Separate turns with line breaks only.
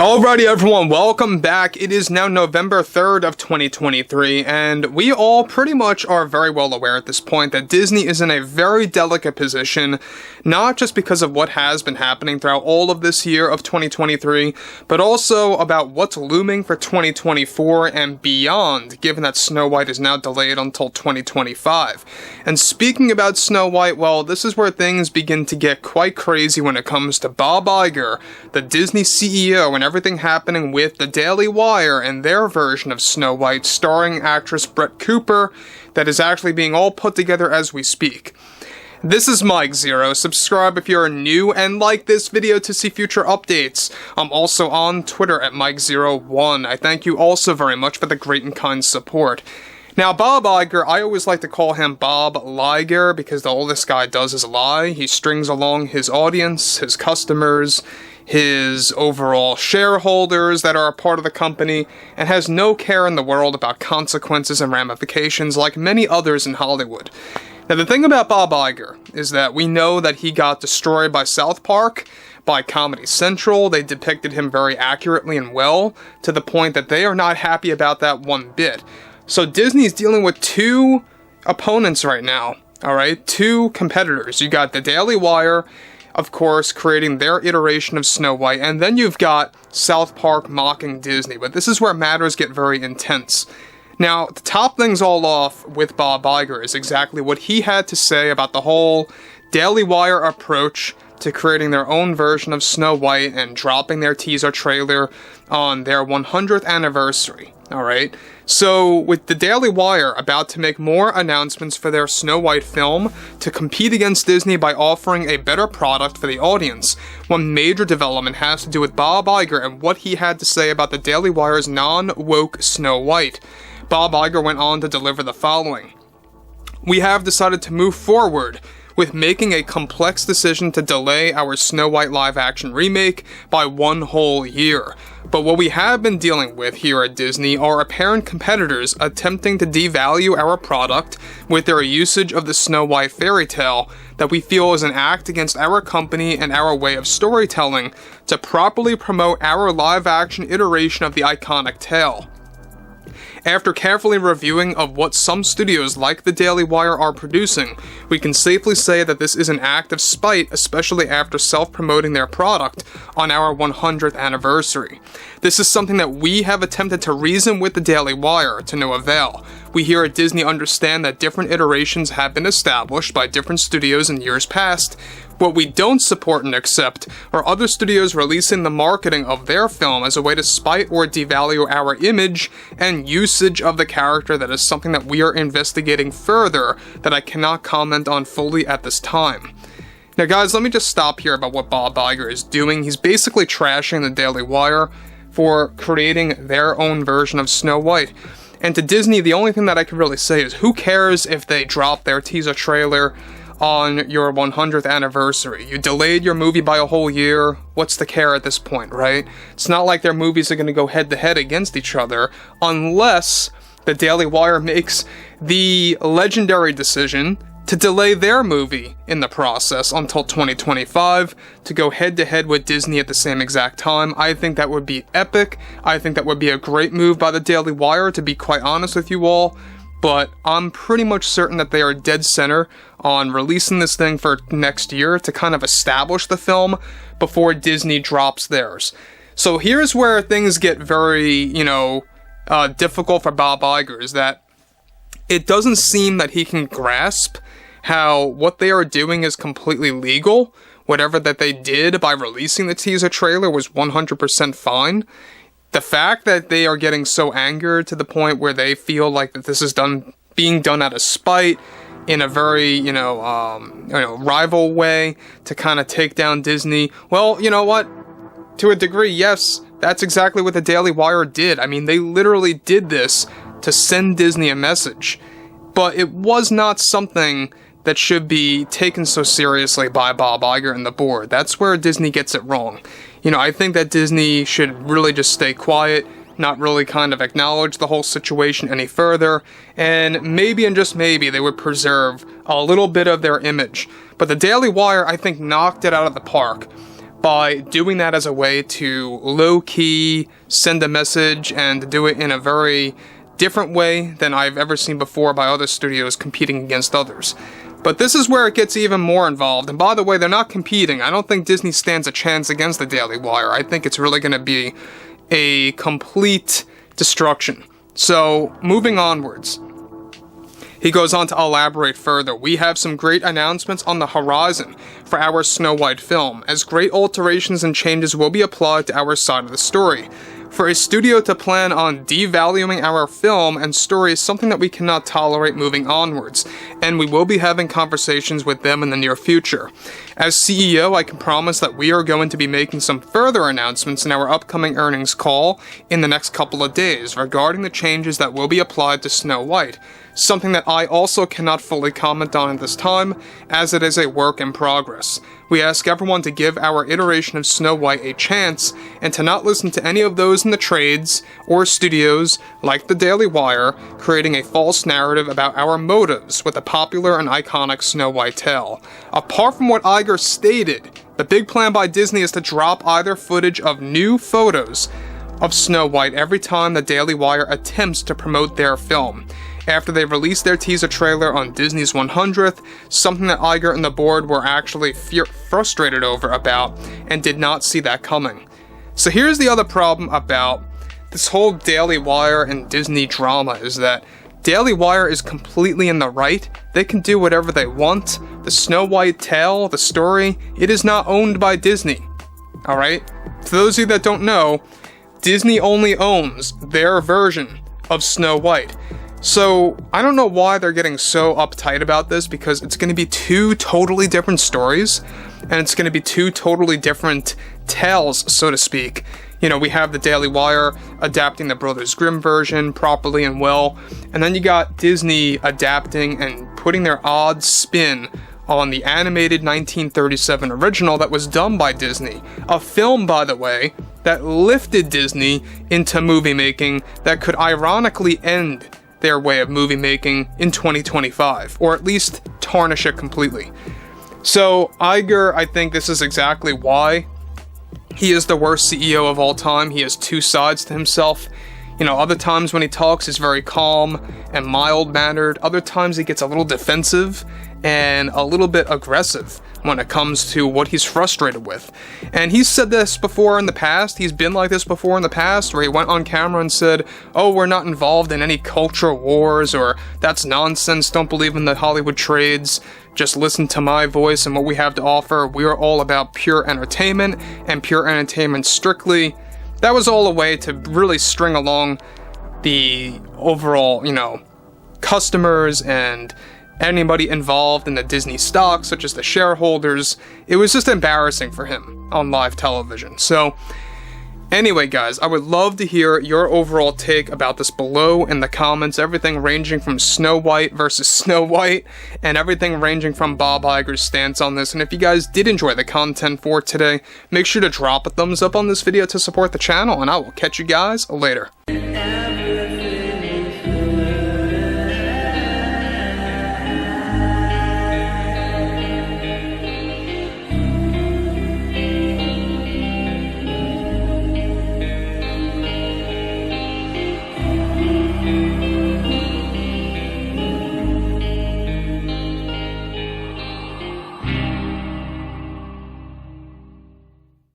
Alrighty everyone, welcome back. It is now November 3rd of 2023, and we all pretty much are very well aware at this point that Disney is in a very delicate position, not just because of what has been happening throughout all of this year of 2023, but also about what's looming for 2024 and beyond, given that Snow White is now delayed until 2025. And speaking about Snow White, well, this is where things begin to get quite crazy when it comes to Bob Iger, the Disney CEO, and everything happening with the Daily Wire and their version of Snow White starring actress Brett Cooper that is actually being all put together as we speak. This is Mike Zero. Subscribe if you're new and like this video to see future updates. I'm also on Twitter at Mike01. I thank you also very much for the great and kind support. Now, Bob Iger, I always like to call him Bob Liger because all this guy does is lie. He strings along his audience, his customers, his overall shareholders that are a part of the company, and has no care in the world about consequences and ramifications like many others in Hollywood. Now, the thing about Bob Iger is that we know that he got destroyed by South Park, by Comedy Central. They depicted him very accurately and well, to the point that they are not happy about that one bit. So Disney's dealing with two opponents right now, alright? Two competitors. You got the Daily Wire, of course, creating their iteration of Snow White, and then you've got South Park mocking Disney, but this is where matters get very intense. Now, to top things all off with Bob Iger is exactly what he had to say about the whole Daily Wire approach to creating their own version of Snow White and dropping their teaser trailer on their 100th anniversary, alright? So, with the Daily Wire about to make more announcements for their Snow White film to compete against Disney by offering a better product for the audience, one major development has to do with Bob Iger and what he had to say about the Daily Wire's non-woke Snow White. Bob Iger went on to deliver the following. "We have decided to move forward with making a complex decision to delay our Snow White live-action remake by one whole year. But what we have been dealing with here at Disney are apparent competitors attempting to devalue our product with their usage of the Snow White fairy tale that we feel is an act against our company and our way of storytelling to properly promote our live-action iteration of the iconic tale. After carefully reviewing of what some studios like the Daily Wire are producing, we can safely say that this is an act of spite, especially after self-promoting their product on our 100th anniversary. This is something that we have attempted to reason with the Daily Wire to no avail. We here at Disney understand that different iterations have been established by different studios in years past. What we don't support and accept are other studios releasing the marketing of their film as a way to spite or devalue our image and usage of the character. That is something that we are investigating further that I cannot comment on fully at this time." Now guys, let me just stop here about what Bob Iger is doing. He's basically trashing the Daily Wire for creating their own version of Snow White. And to Disney, the only thing that I can really say is, who cares if they drop their teaser trailer on your 100th anniversary? You delayed your movie by a whole year. What's the care at this point, right? It's not like their movies are going to go head-to-head against each other unless the Daily Wire makes the legendary decision to delay their movie in the process until 2025 to go head-to-head with Disney at the same exact time. I think that would be epic. I think that would be a great move by the Daily Wire, to be quite honest with you all. But I'm pretty much certain that they are dead center on releasing this thing for next year to kind of establish the film before Disney drops theirs. So here's where things get very, difficult for Bob Iger, is that it doesn't seem that he can grasp how what they are doing is completely legal. Whatever that they did by releasing the teaser trailer was 100% fine. The fact that they are getting so angered to the point where they feel like that this is being done out of spite in a very, rival way to kind of take down Disney. Well, you know what? To a degree, yes, that's exactly what the Daily Wire did. I mean, they literally did this to send Disney a message. But it was not something that should be taken so seriously by Bob Iger and the board. That's where Disney gets it wrong. I think that Disney should really just stay quiet, not really kind of acknowledge the whole situation any further, and maybe and just maybe they would preserve a little bit of their image. But the Daily Wire, I think, knocked it out of the park by doing that as a way to low-key send a message and do it in a very different way than I've ever seen before by other studios competing against others. But this is where it gets even more involved, and by the way, they're not competing. I don't think Disney stands a chance against the Daily Wire. I think it's really going to be a complete destruction. So, moving onwards. He goes on to elaborate further. We have some great announcements on the horizon for our Snow White film, as great alterations and changes will be applied to our side of the story. For a studio to plan on devaluing our film and story is something that we cannot tolerate moving onwards, and we will be having conversations with them in the near future. As CEO, I can promise that we are going to be making some further announcements in our upcoming earnings call in the next couple of days regarding the changes that will be applied to Snow White, something that I also cannot fully comment on at this time, as it is a work in progress. We ask everyone to give our iteration of Snow White a chance, and to not listen to any of those in the trades or studios, like the Daily Wire, creating a false narrative about our motives with a popular and iconic Snow White tale. Apart from what Iger stated, the big plan by Disney is to drop either footage of new photos of Snow White every time the Daily Wire attempts to promote their film, after they released their teaser trailer on Disney's 100th, something that Iger and the board were actually frustrated over about, and did not see that coming. So here's the other problem about this whole Daily Wire and Disney drama, is that Daily Wire is completely in the right. They can do whatever they want. The Snow White tale, the story, it is not owned by Disney. Alright? For those of you that don't know, Disney only owns their version of Snow White. So, I don't know why they're getting so uptight about this, because it's going to be two totally different stories, and it's going to be two totally different tales, so to speak. You know, we have the Daily Wire adapting the Brothers Grimm version properly and well, and then you got Disney adapting and putting their odd spin on the animated 1937 original that was done by Disney. A film, by the way, that lifted Disney into movie making that could ironically end their way of movie making in 2025, or at least tarnish it completely. So, Iger, I think this is exactly why he is the worst CEO of all time. He has two sides to himself. You know, other times when he talks, he's very calm and mild-mannered. Other times he gets a little defensive and a little bit aggressive when it comes to what he's frustrated with. And he's said this before in the past. He's been like this before in the past, where he went on camera and said, "Oh, we're not involved in any culture wars," or "That's nonsense, don't believe in the Hollywood trades, just listen to my voice and what we have to offer. We're all about pure entertainment, and pure entertainment strictly." That was all a way to really string along the overall, you know, customers and anybody involved in the Disney stock, such as the shareholders. It was just embarrassing for him on live television. So, anyway, guys, I would love to hear your overall take about this below in the comments. Everything ranging from Snow White versus Snow White, and everything ranging from Bob Iger's stance on this. And if you guys did enjoy the content for today, make sure to drop a thumbs up on this video to support the channel, and I will catch you guys later.